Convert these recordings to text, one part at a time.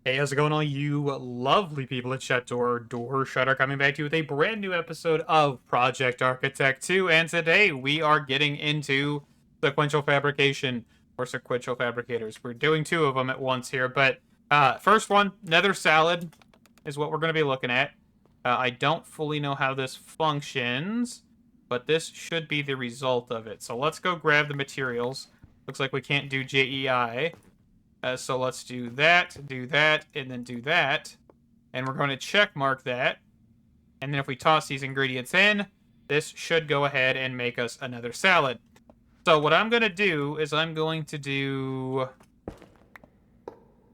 Hey, how's it going, all you lovely people at Shut Door Shutter, coming back to you with a brand new episode of Project Architect 2, and today we are getting into sequential fabrication, or sequential fabricators. We're doing two of them at once here, but first one, nether salad, is what we're going to be looking at. I don't fully know how this functions, but this should be the result of it. So let's go grab the materials. Looks like we can't do JEI. So let's do that, and then do that. And we're going to check mark that. And then if we toss these ingredients in, this should go ahead and make us another salad. So what I'm going to do is I'm going to do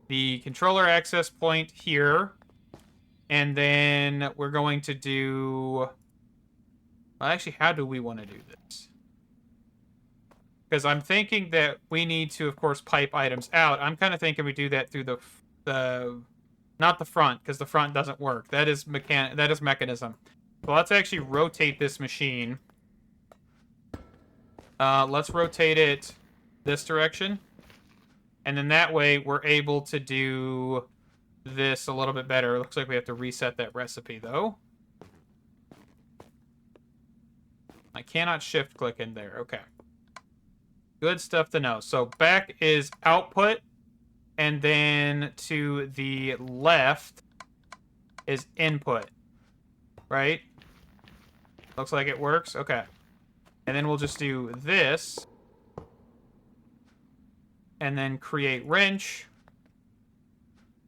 the controller access point here. And then we're going to do... Well, actually, how do we want to do this? Because I'm thinking that we need to, of course, pipe items out. I'm kind of thinking we do that through the not the front, because the front doesn't work. That is mechanism. So let's actually rotate this machine. Let's rotate it this direction. And then that way we're able to do this a little bit better. It looks like we have to reset that recipe, though. I cannot shift click in there. Okay. Good stuff to know. So back is output. And then to the left is input. Right? Looks like it works. Okay. And then we'll just do this. And then create wrench.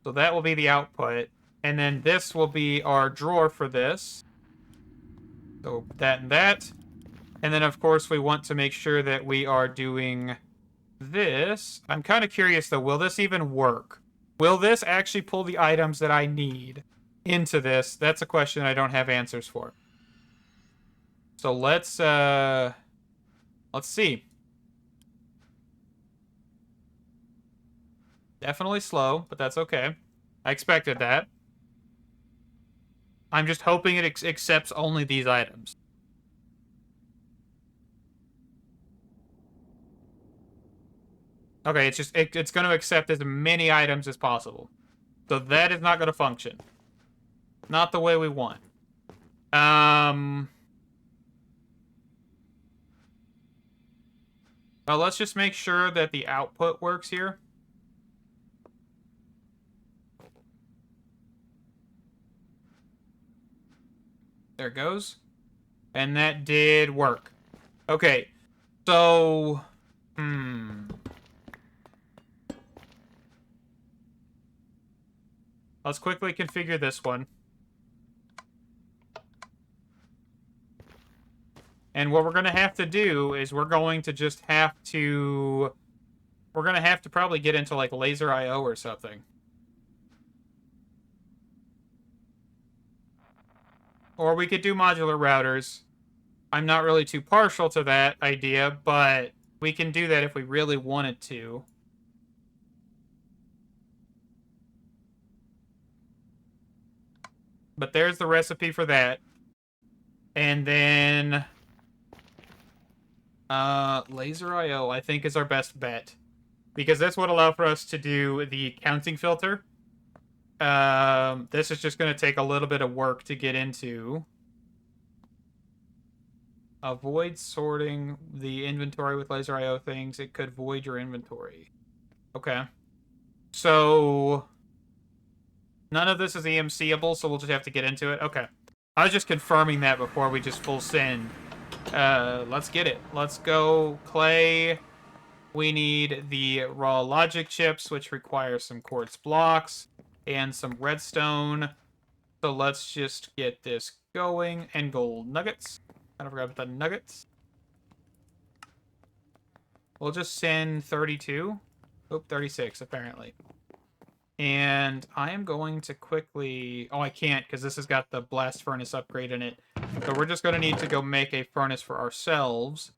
So that will be the output. And then this will be our drawer for this. So that and that. And then, of course, we want to make sure that we are doing this. I'm kind of curious, though. Will this even work? Will this actually pull the items that I need into this? That's a question I don't have answers for. So let's see. Definitely slow, but that's okay. I expected that. I'm just hoping it accepts only these items. Okay, it's going to accept as many items as possible. So that is not going to function. Not the way we want. Well, let's just make sure that the output works here. There it goes. And that did work. Okay. So, let's quickly configure this one. And what we're going to have to do is we're going to just have to... We're going to have to probably get into, like, laser I/O or something. Or we could do modular routers. I'm not really too partial to that idea, but we can do that if we really wanted to. But there's the recipe for that. And then... laser I/O, I think, is our best bet. Because this would allow for us to do the counting filter. This is just going to take a little bit of work to get into. Avoid sorting the inventory with laser I/O things. It could void your inventory. Okay. So... None of this is EMCable, so we'll just have to get into it. Okay. I was just confirming that before we just full send. Let's get it. Let's go clay. We need the raw logic chips, which require some quartz blocks and some redstone. So let's just get this going. And gold nuggets. I forgot about the nuggets. We'll just send 32. Oh, 36, apparently. And I am going to quickly... Oh, I can't, because this has got the blast furnace upgrade in it. So we're just going to need to go make a furnace for ourselves.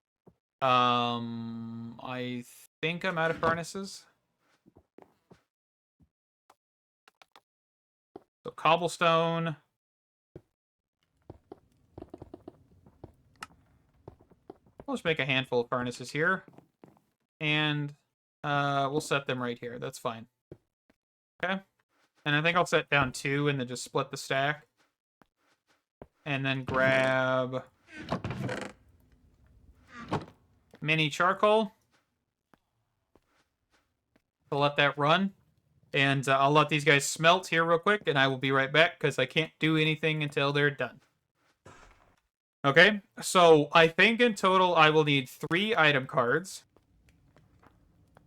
I think I'm out of furnaces. So cobblestone. We'll just make a handful of furnaces here. And we'll set them right here. That's fine. Okay. And I think I'll set down 2 and then just split the stack. And then grab mini charcoal. I'll let that run. And I'll let these guys smelt here real quick, and I will be right back because I can't do anything until they're done. Okay, so I think in total I will need 3 item cards.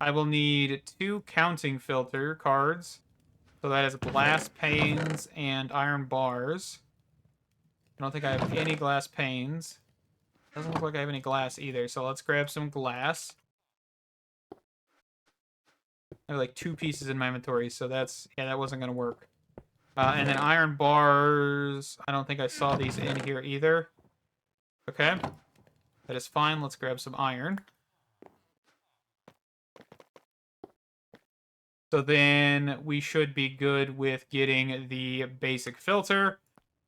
I will need 2 counting filter cards. So that is glass panes and iron bars. I don't think I have any glass panes. Doesn't look like I have any glass either, so let's grab some glass. I have like 2 pieces in my inventory, so that's, yeah, that wasn't going to work. And then iron bars, I don't think I saw these in here either. Okay, that is fine. Let's grab some iron. So then we should be good with getting the basic filter.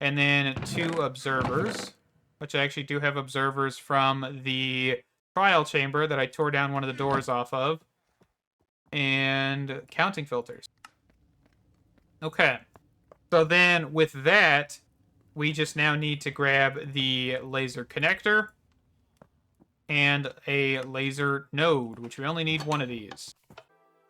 And then 2 observers, which I actually do have observers from the trial chamber that I tore down one of the doors off of. And counting filters. Okay. So then with that, we just now need to grab the laser connector and a laser node, which we only need 1 of these.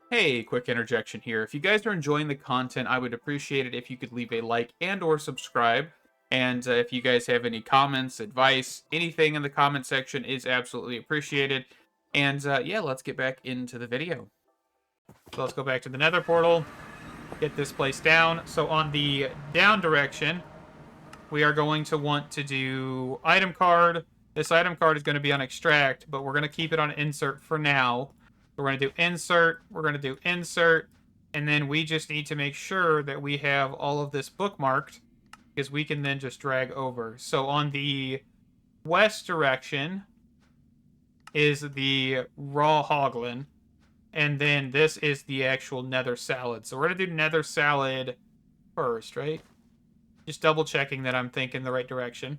Hey, quick interjection here. If you guys are enjoying the content, I would appreciate it if you could leave a like and or subscribe. And if you guys have any comments, advice, anything in the comment section is absolutely appreciated. And yeah, let's get back into the video. So let's go back to the nether portal, get this place down. So on the down direction, we are going to want to do item card. This item card is going to be on extract, but we're going to keep it on insert for now. We're going to do insert, we're going to do insert, and then we just need to make sure that we have all of this bookmarked, because we can then just drag over. So on the west direction is the raw hoglin, and then this is the actual nether salad. So we're going to do nether salad first, right? Just double checking that I'm thinking the right direction.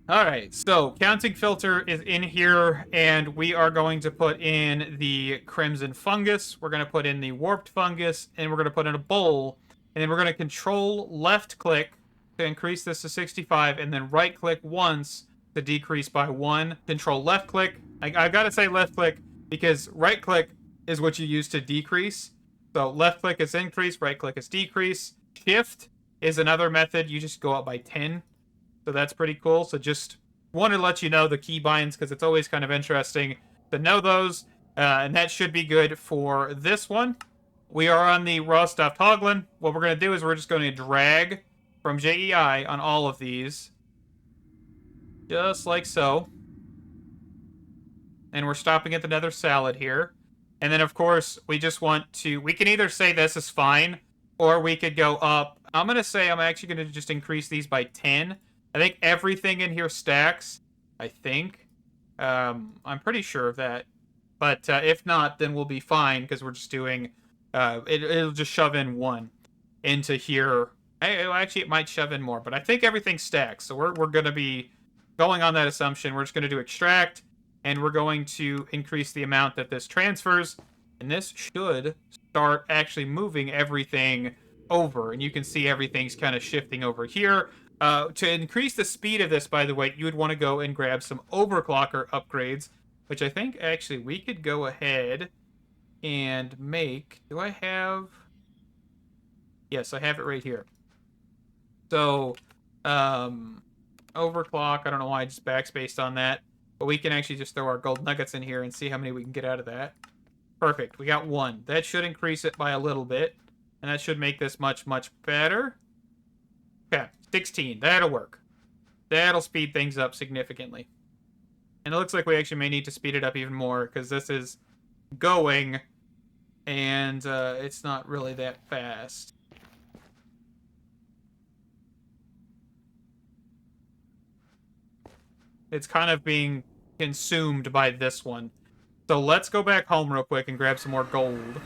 All right, so counting filter is in here, and we are going to put in the crimson fungus. We're going to put in the warped fungus, and we're going to put in a bowl, and then we're going to control left click to increase this to 65, and then right click once to decrease by 1. Control left click. I've got to say left click because right click is what you use to decrease. So left click is increase, right click is decrease. Shift is another method. You just go up by 10. So that's pretty cool. So just wanted to let you know the keybinds because it's always kind of interesting to know those. And that should be good for this one. We are on the raw stuffed hoglin. What we're going to do is we're just going to drag from JEI on all of these. Just like so. And we're stopping at the nether salad here. And then, of course, we just want to... We can either say this is fine, or we could go up. I'm going to say I'm actually going to just increase these by 10. I think everything in here stacks. I think. I'm pretty sure of that. But if not, then we'll be fine because we're just doing... it'll just shove in 1 into here. Actually, it might shove in more, but I think everything stacks. So we're going to be going on that assumption. We're just going to do extract, and we're going to increase the amount that this transfers. And this should start actually moving everything over. And you can see everything's kind of shifting over here. To increase the speed of this, by the way, you would want to go and grab some overclocker upgrades, which I think actually we could go ahead and make. Do I have? Yes, I have it right here. So, overclock, I don't know why I just backspaced on that, but we can actually just throw our gold nuggets in here and see how many we can get out of that. Perfect, we got 1. That should increase it by a little bit, and that should make this much, much better. Okay, 16. That'll work. That'll speed things up significantly. And it looks like we actually may need to speed it up even more, because this is going, and it's not really that fast. It's kind of being consumed by this one. So let's go back home real quick and grab some more gold.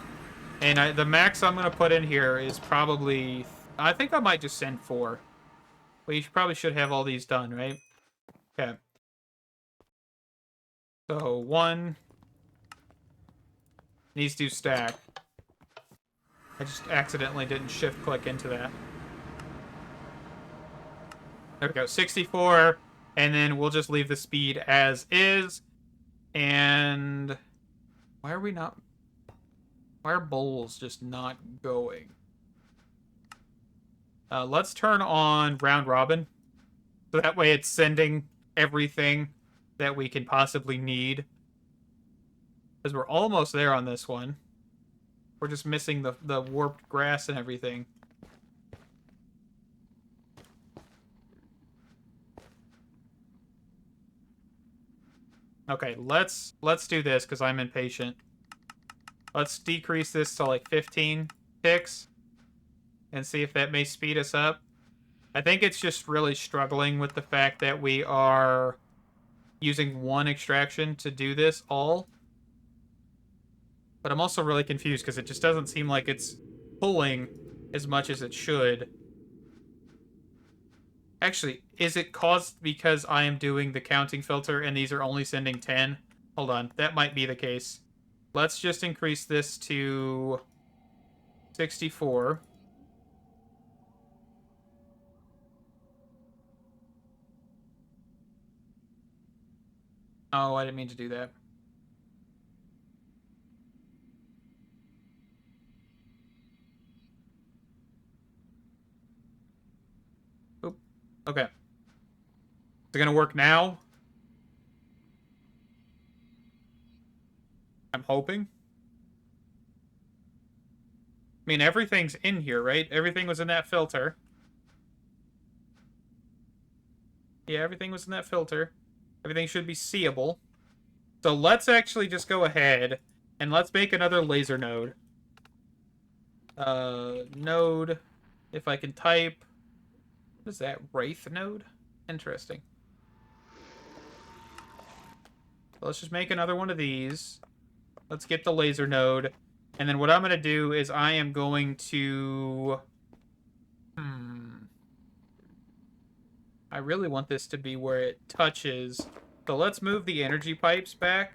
And the max I'm going to put in here is probably... I think I might just send 4. We probably should have all these done, right? Okay. So 1 needs to stack. I just accidentally didn't shift click into that. There we go, 64, and then we'll just leave the speed as is. And why are we not... Why are bowls just not going? Let's turn on round robin. So that way it's sending everything that we can possibly need. Because we're almost there on this one. We're just missing the warped grass and everything. Okay, let's do this because I'm impatient. Let's decrease this to like 15 ticks and see if that may speed us up. I think it's just really struggling with the fact that we are using one extraction to do this all. But I'm also really confused because it just doesn't seem like it's pulling as much as it should. Actually, is it caused because I am doing the counting filter and these are only sending 10? Hold on, that might be the case. Let's just increase this to 64. Oh, I didn't mean to do that. Oop. Okay. Is it gonna work now? I'm hoping. I mean, everything's in here, right? Everything was in that filter. Yeah, everything was in that filter. Everything should be seeable. So let's actually just go ahead and let's make another laser node. Node, if I can type, what is that, Wraith node? Interesting. So let's just make another one of these. Let's get the laser node. And then what I'm going to do is I am going to... I really want this to be where it touches. So let's move the energy pipes back.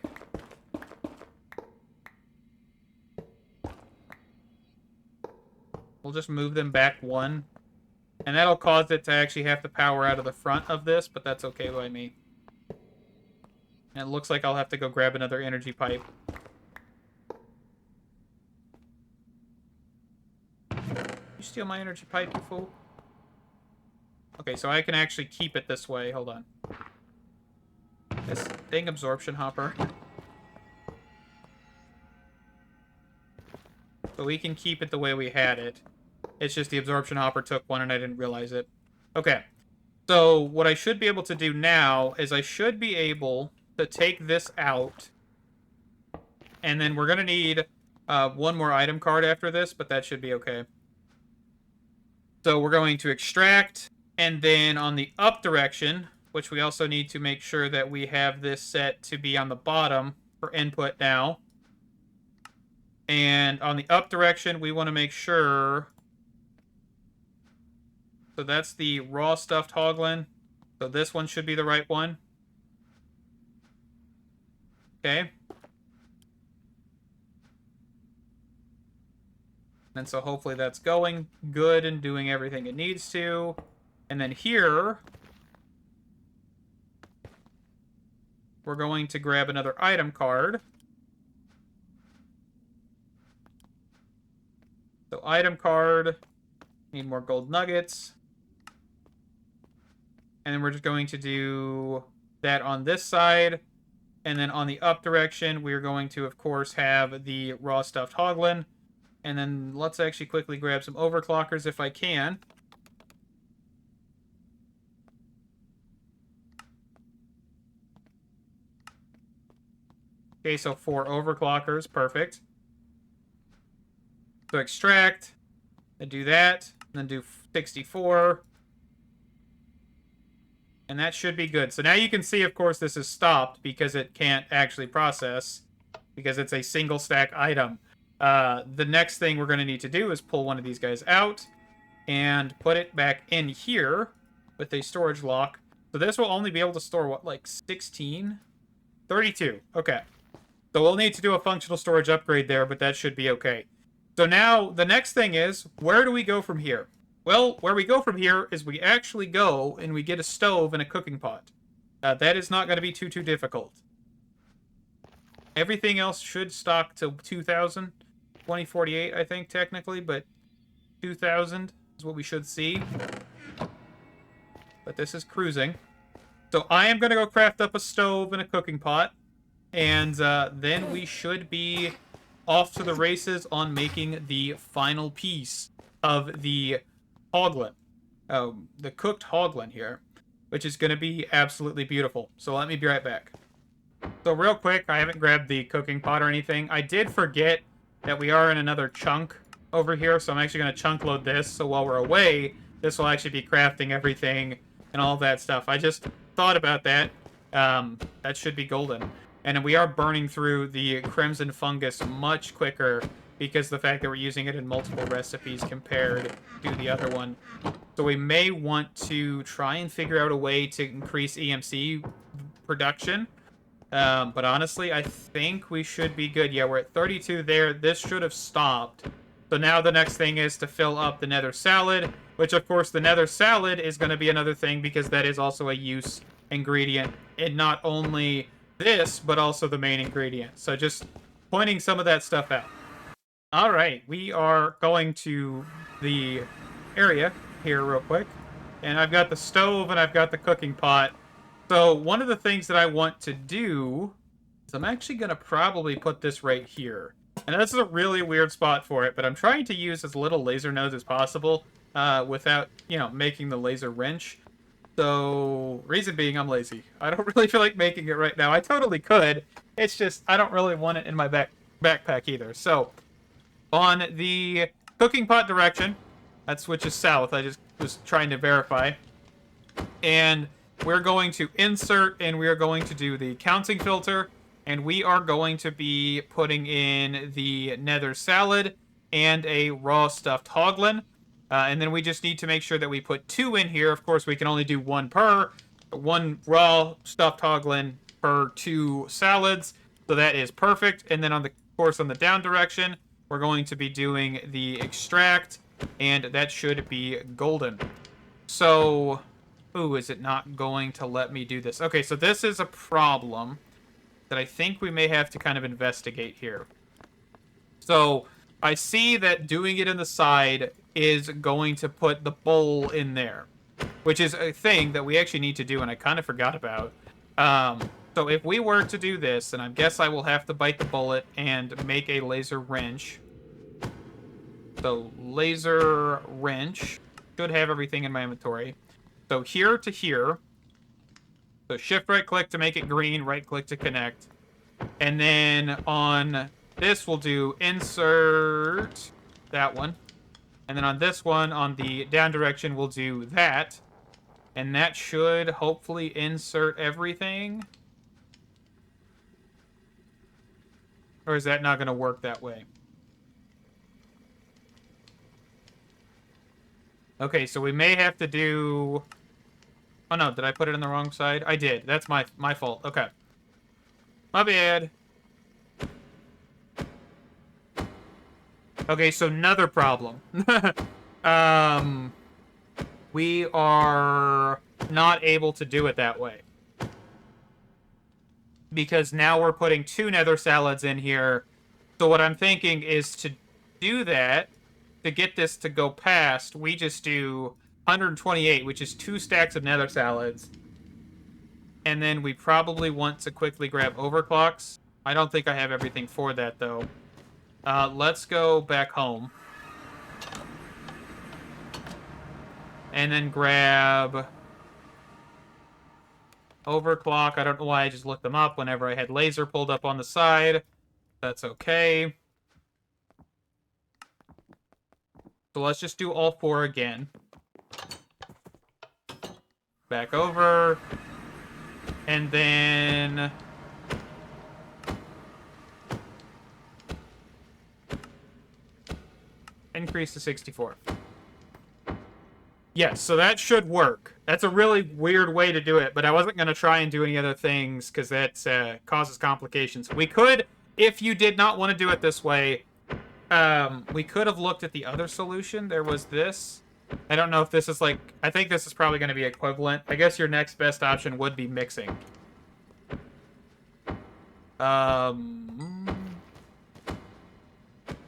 We'll just move them back one. And that'll cause it to actually have to power out of the front of this, but that's okay by me. And it looks like I'll have to go grab another energy pipe. You steal my energy pipe, you fool? Okay, so I can actually keep it this way. Hold on. This dang absorption hopper. So we can keep it the way we had it. It's just the absorption hopper took one and I didn't realize it. Okay. So what I should be able to do now is I should be able to take this out. And then we're going to need one more item card after this, but that should be okay. So we're going to extract, and then on the up direction, which we also need to make sure that we have this set to be on the bottom for input now. And on the up direction, we want to make sure... So that's the raw stuffed hoglin. So this one should be the right one. Okay. And so hopefully that's going good and doing everything it needs to. And then here, we're going to grab another item card. So item card, need more gold nuggets. And then we're just going to do that on this side. And then on the up direction, we're going to, of course, have the raw stuffed hoglin. And then let's actually quickly grab some overclockers if I can. Okay, so 4 overclockers. Perfect. So extract. Then do that. Then do 64. And that should be good. So now you can see, of course, this is stopped because it can't actually process because it's a single stack item. The next thing we're going to need to do is pull one of these guys out and put it back in here with a storage lock. So this will only be able to store, what, like 16? 32. Okay. So we'll need to do a functional storage upgrade there, but that should be okay. So now the next thing is, where do we go from here? Well, where we go from here is we actually go and we get a stove and a cooking pot. That is not going to be too difficult. Everything else should stock to 2,000. 2048, I think, technically, but 2,000 is what we should see. But this is cruising. So I am going to go craft up a stove and a cooking pot. And then we should be off to the races on making the final piece of the hoglin. The cooked hoglin here, which is going to be absolutely beautiful. So let me be right back. So real quick, I haven't grabbed the cooking pot or anything. I did forget that we are in another chunk over here, so I'm actually going to chunk load this. So while we're away, this will actually be crafting everything and all that stuff. I just thought about that. That should be golden. And we are burning through the crimson fungus much quicker because of the fact that we're using it in multiple recipes compared to the other one. So we may want to try and figure out a way to increase EMC production. But honestly, I think we should be good. Yeah, we're at 32 there. This should have stopped. So now the next thing is to fill up the nether salad, which of course the nether salad is going to be another thing because that is also a use ingredient in not only this, but also the main ingredient. So just pointing some of that stuff out. All right, we are going to the area here real quick. And I've got the stove and I've got the cooking pot. So one of the things that I want to do is I'm actually going to probably put this right here. And this is a really weird spot for it, but I'm trying to use as little laser nodes as possible without, making the laser wrench. So, reason being, I'm lazy. I don't really feel like making it right now. I totally could. It's just, I don't really want it in my backpack either. So, on the cooking pot direction, that switches south. I just was trying to verify. And we're going to insert, and we are going to do the counting filter, and we are going to be putting in the nether salad and a raw stuffed hoglin. And then we just need to make sure that we put 2 in here. Of course, we can only do 1 per. 1 raw stuffed hoglin per 2 salads. So that is perfect. And then on the down direction, we're going to be doing the extract, and that should be golden. So, ooh, is it not going to let me do this? Okay, so this is a problem that I think we may have to kind of investigate here. So I see that doing it in the side is going to put the bowl in there, which is a thing that we actually need to do, and I kind of forgot about. So if we were to do this, and I guess I will have to bite the bullet and make a laser wrench. So laser wrench should have everything in my inventory. So here to here. So shift right click to make it green, right click to connect. And then on this we'll do insert that one. And then on this one, on the down direction, we'll do that. And that should hopefully insert everything. Or is that not going to work that way? Okay, so we may have to do... Oh no, did I put it on the wrong side? I did. That's my fault. Okay. My bad. Okay, so another problem. We are not able to do it that way. Because now we're putting 2 nether salads in here. So what I'm thinking is to do that, to get this to go past, we just do 128, which is 2 stacks of nether salads. And then we probably want to quickly grab overclocks. I don't think I have everything for that, though. Let's go back home. And then grab overclock. I don't know why I just looked them up whenever I had laser pulled up on the side. That's okay. So let's just do all 4 again. Back over. And then... increase to 64. Yes, so that should work. That's a really weird way to do it, but I wasn't going to try and do any other things because that causes complications. We could, if you did not want to do it this way, We could have looked at the other solution. There was this. I don't know if this is like... I think this is probably going to be equivalent. I guess your next best option would be mixing.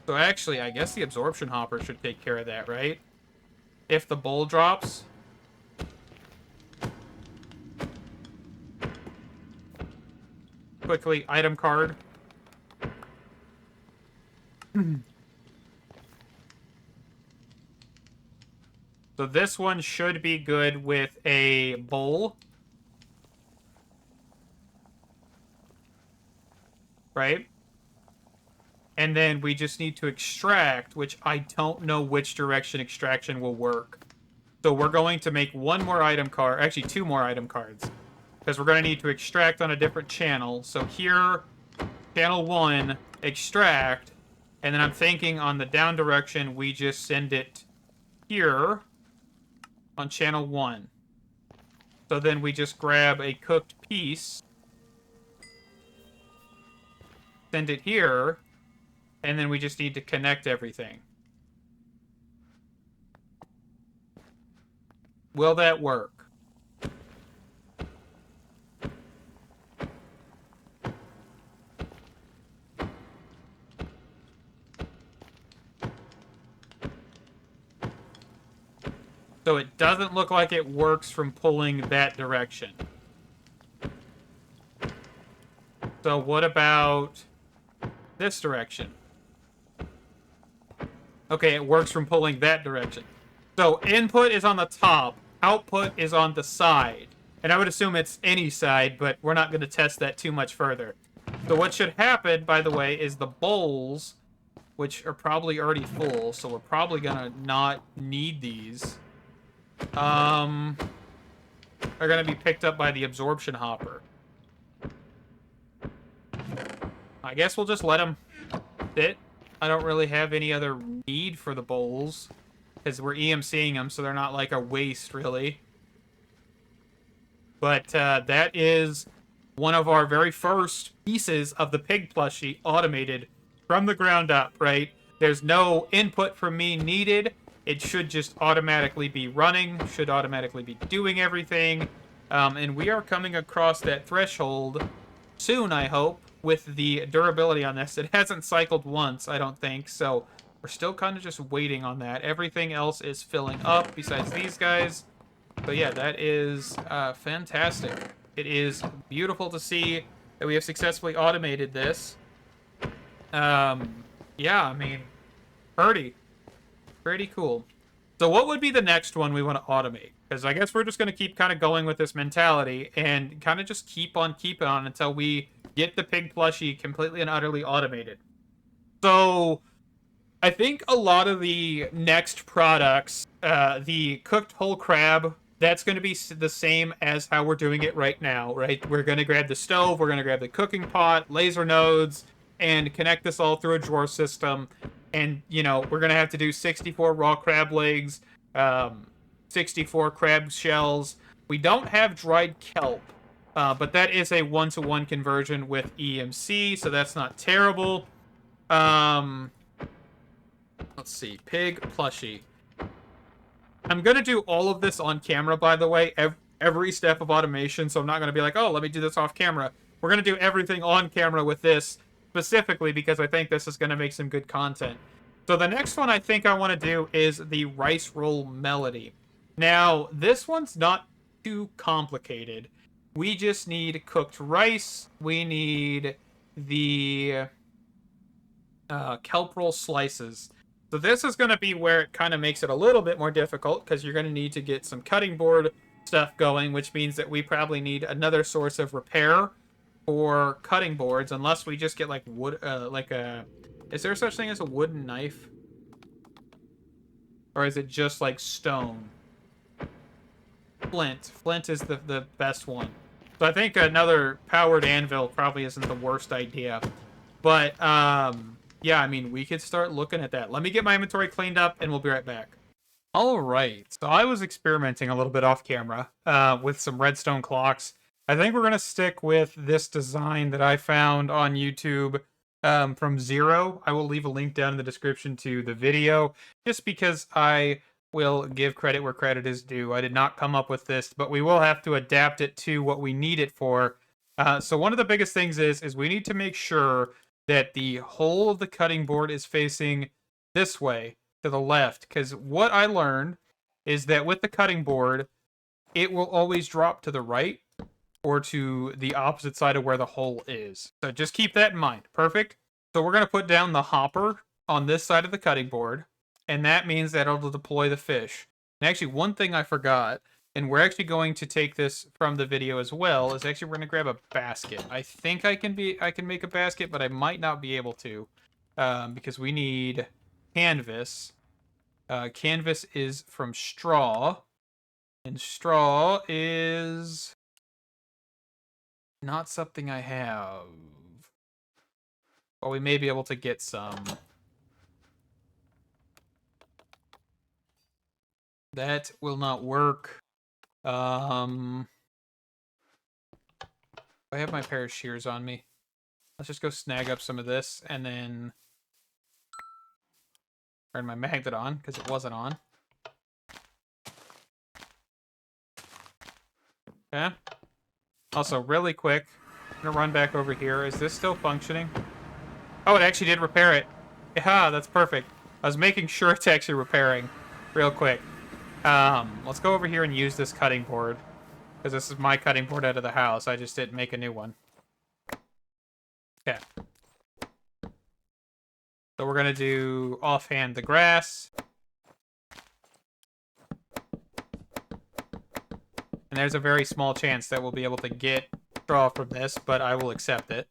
So actually, I guess the absorption hopper should take care of that, right? If the bowl drops. Quickly, item card. So this one should be good with a bowl. Right? And then we just need to extract, which I don't know which direction extraction will work. So we're going to make one more item card, actually 2 more item cards. Because we're going to need to extract on a different channel. So here, channel 1, extract. And then I'm thinking on the down direction, we just send it here on channel 1. So then we just grab a cooked piece, send it here, and then we just need to connect everything. Will that work? So it doesn't look like it works from pulling that direction. So what about this direction? Okay, it works from pulling that direction. So input is on the top, output is on the side. And I would assume it's any side, but we're not going to test that too much further. So what should happen, by the way, is the bowls, which are probably already full, so we're probably going to not need these, are going to be picked up by the absorption hopper. I guess we'll just let them sit. I don't really have any other need for the bowls, because we're EMCing them, so they're not like a waste, really. But that is one of our very first pieces of the pig plushie automated from the ground up, right? There's no input from me needed. It should just automatically be running, should automatically be doing everything. And we are coming across that threshold soon, I hope, with the durability on this. It hasn't cycled once, I don't think, so we're still kind of just waiting on that. Everything else is filling up besides these guys. But yeah, that is fantastic. It is beautiful to see that we have successfully automated this. Yeah, I mean, pretty cool. So what would be the next one we want to automate? Because I guess we're just going to keep kind of going with this mentality and kind of just keep on keeping on until we get the pig plushie completely and utterly automated. So I think a lot of the next products, the cooked whole crab, that's going to be the same as how we're doing it right now, right? We're going to grab the stove, we're going to grab the cooking pot, laser nodes, and connect this all through a drawer system. And, you know, we're going to have to do 64 raw crab legs, 64 crab shells. We don't have dried kelp, but that is a 1-to-1 conversion with EMC, so that's not terrible. Let's see, pig plushie. I'm going to do all of this on camera, by the way, every step of automation, so I'm not going to be like, oh, let me do this off camera. We're going to do everything on camera with this, specifically because I think this is going to make some good content. So the next one I think I want to do is the rice roll melody. Now, this one's not too complicated. We just need cooked rice. We need the kelp roll slices. So this is going to be where it kind of makes it a little bit more difficult, because you're going to need to get some cutting board stuff going, which means that we probably need another source of repair for cutting boards, unless we just get like wood, is there such thing as a wooden knife? Or is it just like stone? Flint is the best one. So I think another powered anvil probably isn't the worst idea. But, yeah, I mean, we could start looking at that. Let me get my inventory cleaned up, and we'll be right back. Alright, so I was experimenting a little bit off camera with some redstone clocks. I think we're going to stick with this design that I found on YouTube from zero. I will leave a link down in the description to the video, just because I will give credit where credit is due. I did not come up with this, but we will have to adapt it to what we need it for. So one of the biggest things is we need to make sure that the whole of the cutting board is facing this way, to the left, because what I learned is that with the cutting board, it will always drop to the right or to the opposite side of where the hole is. So just keep that in mind. Perfect. So we're going to put down the hopper on this side of the cutting board, and that means that it'll deploy the fish. And actually, one thing I forgot, and we're actually going to take this from the video as well, is actually we're going to grab a basket. I think I can make a basket, but I might not be able to, because we need canvas. Canvas is from straw, and straw is not something I have. Well, we may be able to get some. That will not work. I have my pair of shears on me. Let's just go snag up some of this and then turn my magnet on, because it wasn't on. Okay. Also, really quick, I'm gonna run back over here. Is this still functioning? Oh, it actually did repair it. Yeah, that's perfect. I was making sure it's actually repairing real quick. Let's go over here and use this cutting board, because this is my cutting board out of the house. I just didn't make a new one. Okay. So we're gonna do offhand the grass. And there's a very small chance that we'll be able to get straw from this, but I will accept it.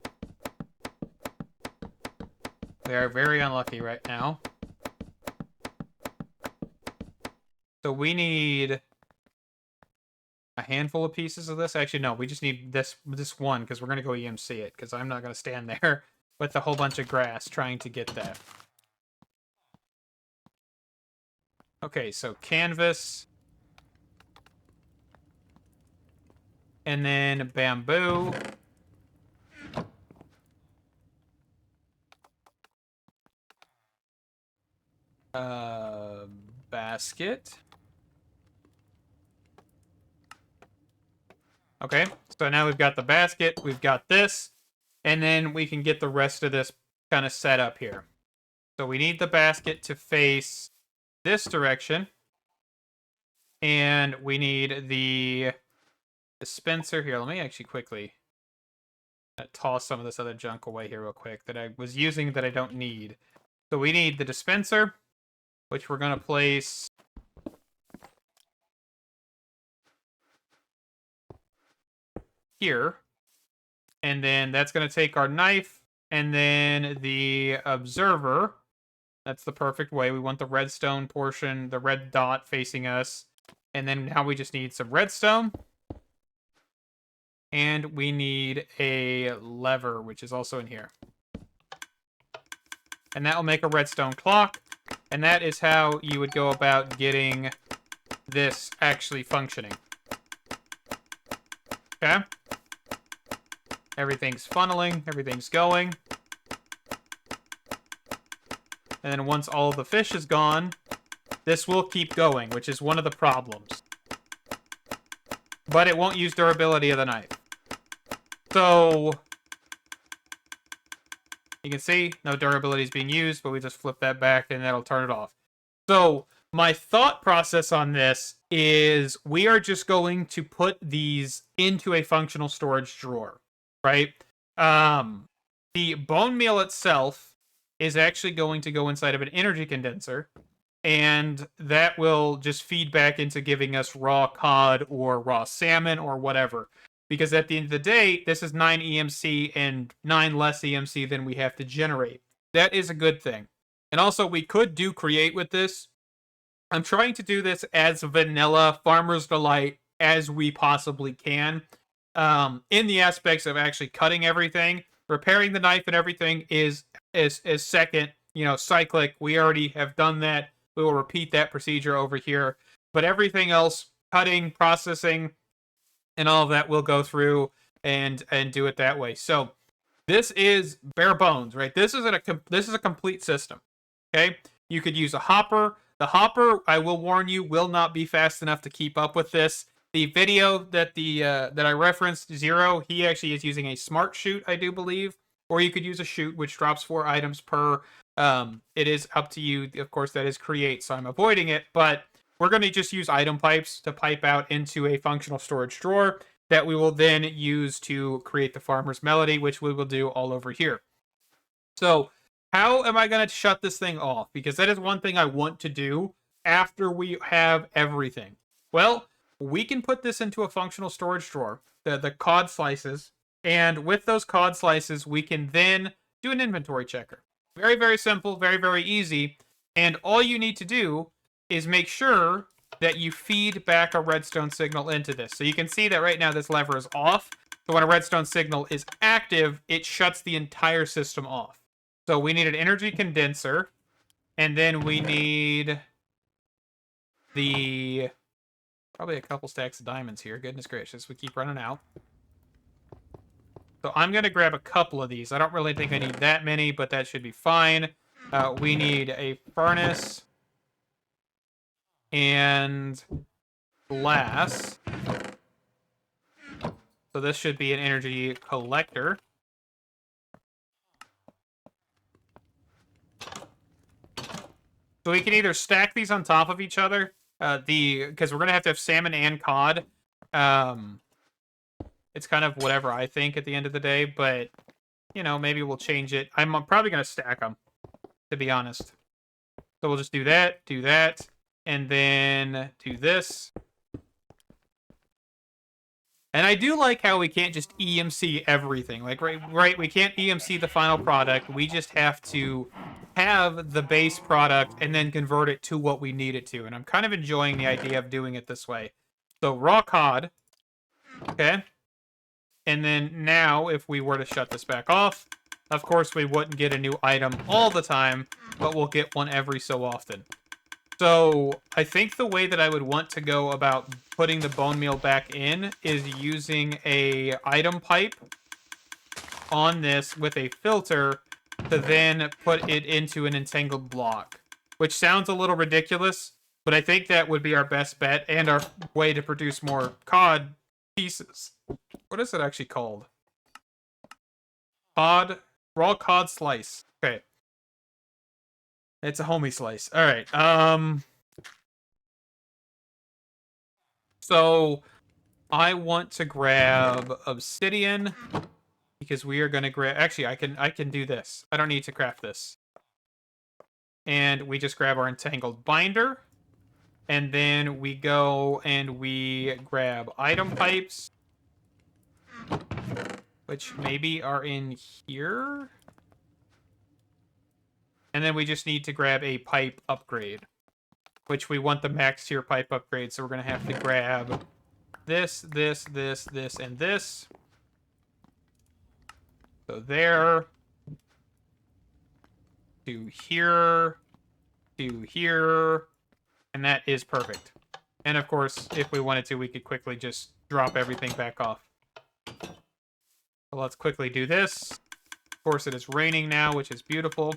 We are very unlucky right now. So we need a handful of pieces of this. Actually, no, we just need this one, because we're going to go EMC it, because I'm not going to stand there with a whole bunch of grass trying to get that. Okay, so canvas. And then bamboo. Basket. Okay, so now we've got the basket, we've got this, and then we can get the rest of this kind of set up here. So we need the basket to face this direction, and we need the dispenser here. Let me actually quickly toss some of this other junk away here real quick that I was using that I don't need. So we need the dispenser, which we're going to place here. And then that's going to take our knife, and then the observer. That's the perfect way. We want the redstone portion, the red dot facing us. And then now we just need some redstone. And we need a lever, which is also in here. And that will make a redstone clock. And that is how you would go about getting this actually functioning. Okay? Everything's funneling, everything's going. And then once all the fish is gone, this will keep going, which is one of the problems. But it won't use durability of the knife. So you can see no durability is being used, but we just flip that back and that'll turn it off. So my thought process on this is we are just going to put these into a functional storage drawer, right? The bone meal itself is actually going to go inside of an energy condenser, and that will just feed back into giving us raw cod or raw salmon or whatever. Because at the end of the day, this is 9 EMC and 9 less EMC than we have to generate. That is a good thing. And also, we could do create with this. I'm trying to do this as vanilla Farmer's Delight as we possibly can. In the aspects of actually cutting everything, repairing the knife and everything is second, cyclic. We already have done that. We will repeat that procedure over here. But everything else, cutting, processing, and all of that will go through and do it that way. So This is bare bones, right? This is a complete system. Okay, you could use a hopper. The hopper, I will warn you, will not be fast enough to keep up with this. The video that that I referenced, Zero, he actually is using a smart shoot, I do believe, or you could use a shoot which drops 4 items per. It is up to you, of course. That is create, so I'm avoiding it. But we're going to just use item pipes to pipe out into a functional storage drawer that we will then use to create the farmer's melody, which we will do all over here. So how am I going to shut this thing off? Because that is one thing I want to do after we have everything. Well, we can put this into a functional storage drawer, the Cod Slices, and with those Cod Slices, we can then do an inventory checker. Very, very simple, very, very easy. And all you need to do is make sure that you feed back a redstone signal into this. So you can see that right now this lever is off. So when a redstone signal is active, it shuts the entire system off. So we need an energy condenser, and then we need probably a couple stacks of diamonds here. Goodness gracious, we keep running out. So I'm going to grab a couple of these. I don't really think I need that many, but that should be fine. We need a furnace and glass. So this should be an energy collector. So we can either stack these on top of each other, because we're going to have salmon and cod. It's kind of whatever I think at the end of the day, but, you know, maybe we'll change it. I'm probably going to stack them, to be honest. So we'll just do that, and then do this. And I do like how we can't just EMC everything. Like, right, we can't EMC the final product. We just have to have the base product and then convert it to what we need it to. And I'm kind of enjoying the idea of doing it this way. So raw cod, okay? And then now, if we were to shut this back off, of course we wouldn't get a new item all the time, but we'll get one every so often. So I think the way that I would want to go about putting the bone meal back in is using a item pipe on this with a filter to then put it into an entangled block, which sounds a little ridiculous, but I think that would be our best bet and our way to produce more cod pieces. What is it actually called? Raw cod slice. Okay. It's a homie slice. All right. So I want to grab obsidian because we are going to grab. Actually, I can do this. I don't need to craft this. And we just grab our entangled binder, and then we go and we grab item pipes, which maybe are in here. And then we just need to grab a pipe upgrade, which we want the max tier pipe upgrade. So we're going to have to grab this, this, and this. So there. To here. To here. And that is perfect. And of course, if we wanted to, we could quickly just drop everything back off. So let's quickly do this. Of course, it is raining now, which is beautiful.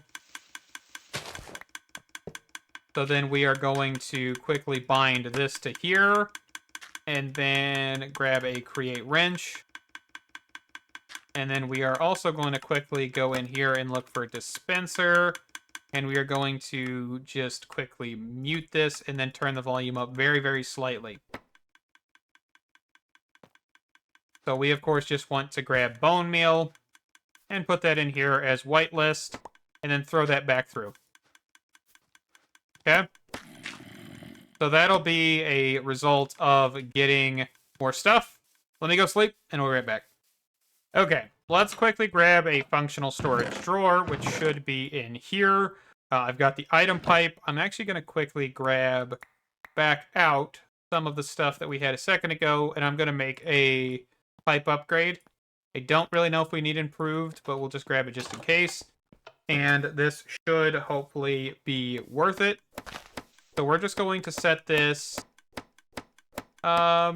So then we are going to quickly bind this to here, and then grab a create wrench. And then we are also going to quickly go in here and look for a dispenser. And we are going to just quickly mute this and then turn the volume up very, very slightly. So we, of course, just want to grab bone meal and put that in here as whitelist, and then throw that back through. Okay? So that'll be a result of getting more stuff. Let me go sleep, and we'll be right back. Okay, let's quickly grab a functional storage drawer, which should be in here. I've got the item pipe. I'm actually going to quickly grab back out some of the stuff that we had a second ago, and I'm going to make a pipe upgrade. I don't really know if we need improved, but we'll just grab it just in case. And this should hopefully be worth it. So we're just going to set this. I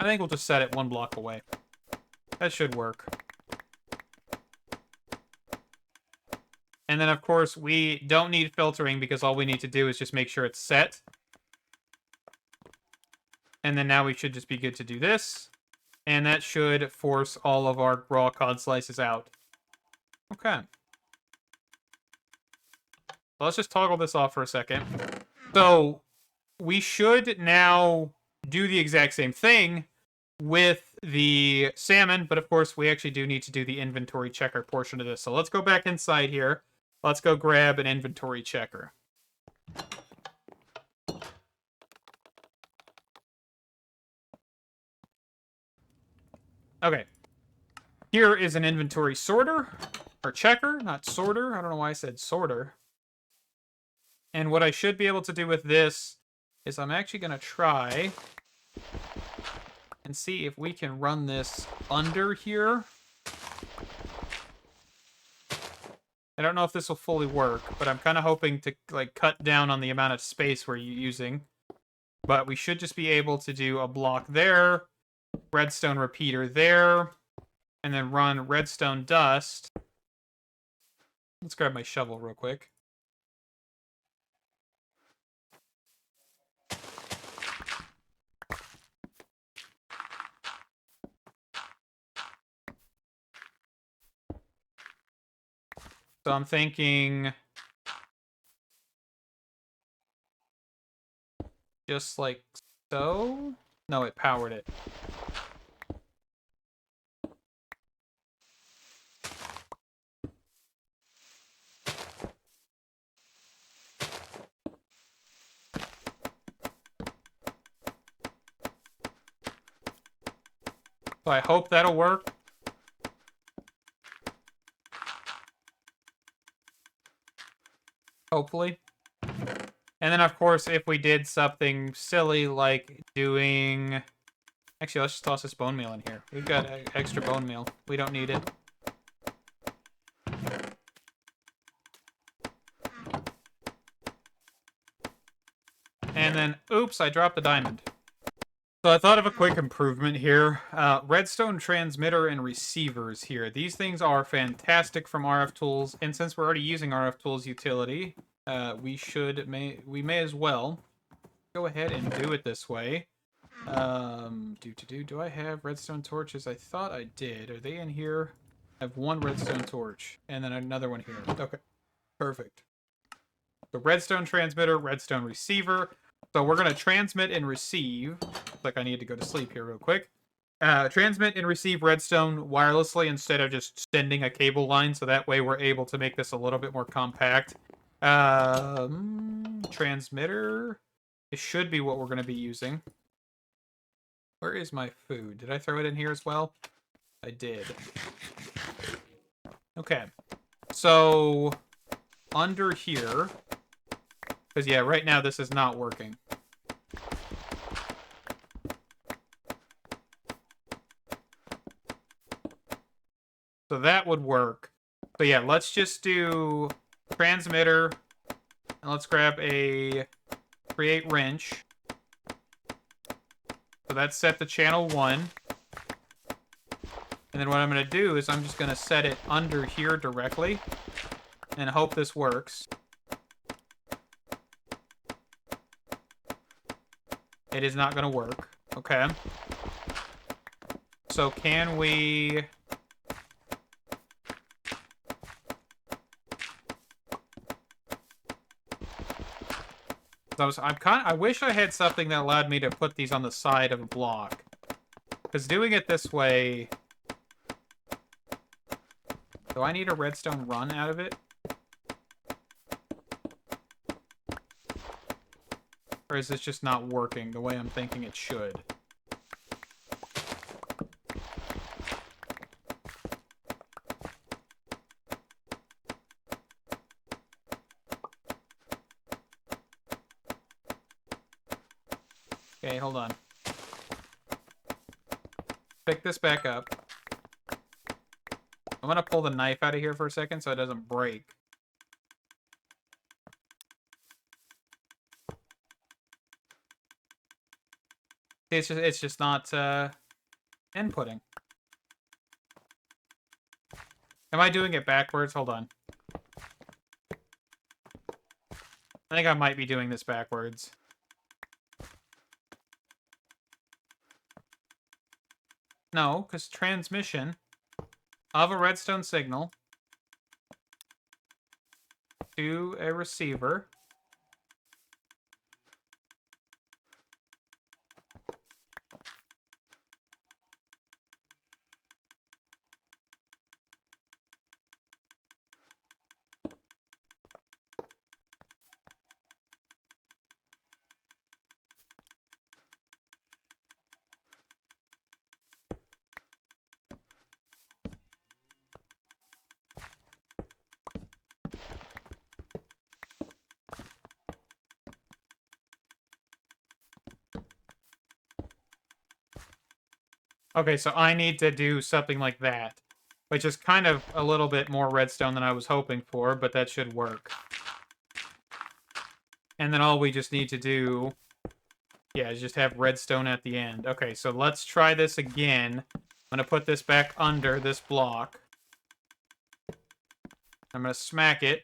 think we'll just set it 1 block away. That should work. And then, of course, we don't need filtering because all we need to do is just make sure it's set. And then now we should just be good to do this. And that should force all of our raw cod slices out. Okay. Let's just toggle this off for a second. So we should now do the exact same thing with the salmon, but of course we actually do need to do the inventory checker portion of this. So let's go back inside here. Let's go grab an inventory checker. Okay. Here is an inventory sorter, or checker, not sorter. I don't know why I said sorter. And what I should be able to do with this is I'm actually going to try and see if we can run this under here. I don't know if this will fully work, but I'm kind of hoping to like cut down on the amount of space we're using. But we should just be able to do a block there, redstone repeater there, and then run redstone dust. Let's grab my shovel real quick. So I'm thinking just like so. No, it powered it. So I hope that'll work. Hopefully. And then, of course, if we did something silly like doing... Actually, let's just toss this bone meal in here. We've got extra bone meal. We don't need it. And then, oops, I dropped the diamond. So I thought of a quick improvement here. Redstone transmitter and receivers here. These things are fantastic from RF Tools, and since we're already using RF Tools utility, we may as well go ahead and do it this way. Do I have redstone torches? I thought I did. Are they in here? I have one redstone torch, and then another one here. Okay, perfect. The redstone transmitter, redstone receiver. So we're going to transmit and receive. Looks like I need to go to sleep here real quick. Transmit and receive redstone wirelessly instead of just sending a cable line. So that way we're able to make this a little bit more compact. Transmitter. It should be what we're going to be using. Where is my food? Did I throw it in here as well? I did. Okay. So under here... Because, yeah, right now this is not working. So that would work. So, yeah, let's just do transmitter. And let's grab a create wrench. So that's set to channel 1. And then what I'm going to do is I'm just going to set it under here directly. And hope this works. It is not going to work. Okay. So can we... I wish I had something that allowed me to put these on the side of a block. Because doing it this way... Do I need a redstone run out of it? Or is this just not working the way I'm thinking it should? Okay, hold on. Pick this back up. I'm gonna pull the knife out of here for a second so it doesn't break. It's just not inputting. Am I doing it backwards? Hold on. I think I might be doing this backwards. No, because transmission of a redstone signal to a receiver. Okay, so I need to do something like that, which is kind of a little bit more redstone than I was hoping for, but that should work. And then all we just need to do, yeah, is just have redstone at the end. Okay, so let's try this again. I'm going to put this back under this block. I'm going to smack it.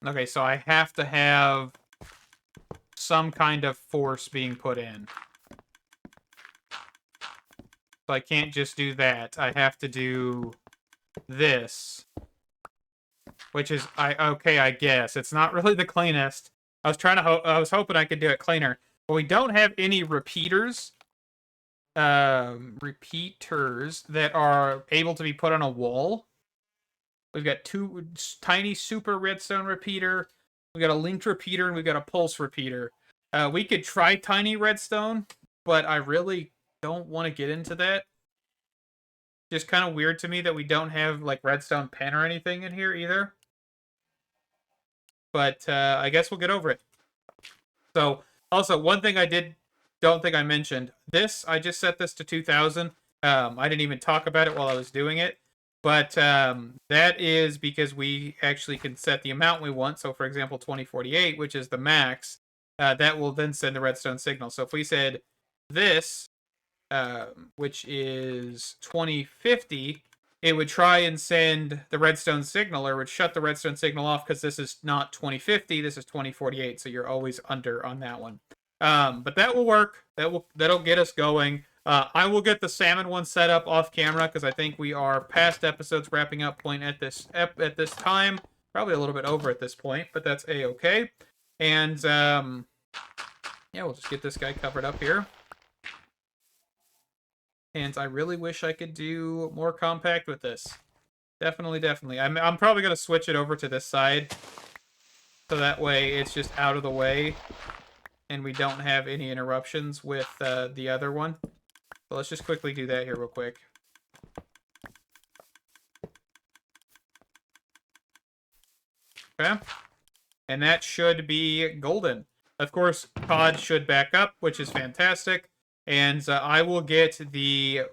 Okay, so I have to have some kind of force being put in. So I can't just do that. I have to do this. Which is, okay, I guess. It's not really the cleanest. I was hoping I could do it cleaner. But we don't have any repeaters. Repeaters that are able to be put on a wall. We've got two tiny super redstone repeater. We got a linked repeater and we got a pulse repeater. We could try tiny redstone, but I really don't want to get into that. Just kind of weird to me that we don't have like redstone pen or anything in here either. But I guess we'll get over it. So, also, one thing don't think I mentioned. I just set this to 2,000. I didn't even talk about it while I was doing it. But that is because we actually can set the amount we want. So, for example, 2048, which is the max, that will then send the redstone signal. So if we said this, which is 2050, it would try and send the redstone signal, or would shut the redstone signal off because this is not 2050, this is 2048, so you're always under on that one. But that will work. That'll get us going. I will get the salmon one set up off camera because I think we are past episode's wrapping up point at this time. Probably a little bit over at this point, but that's a-okay. And yeah, we'll just get this guy covered up here. And I really wish I could do more compact with this. Definitely. I'm probably going to switch it over to this side. So that way it's just out of the way. And we don't have any interruptions with the other one. So let's just quickly do that here real quick. Okay. And that should be golden. Of course, Cod should back up, which is fantastic. And I will get the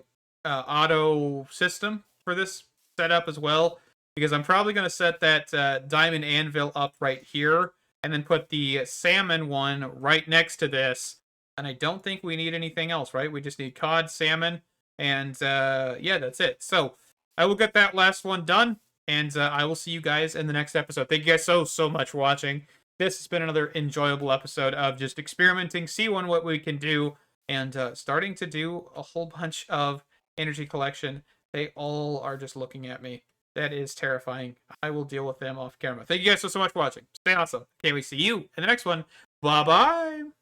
auto system for this setup as well, because I'm probably going to set that diamond anvil up right here, and then put the salmon one right next to this. And I don't think we need anything else, right? We just need cod, salmon, and yeah, that's it. So I will get that last one done, and I will see you guys in the next episode. Thank you guys so much for watching. This has been another enjoyable episode of just experimenting, see what we can do, and starting to do a whole bunch of energy collection. They all are just looking at me. That is terrifying. I will deal with them off camera. Thank you guys so much for watching. Stay awesome. Can't wait to see you in the next one. Bye-bye.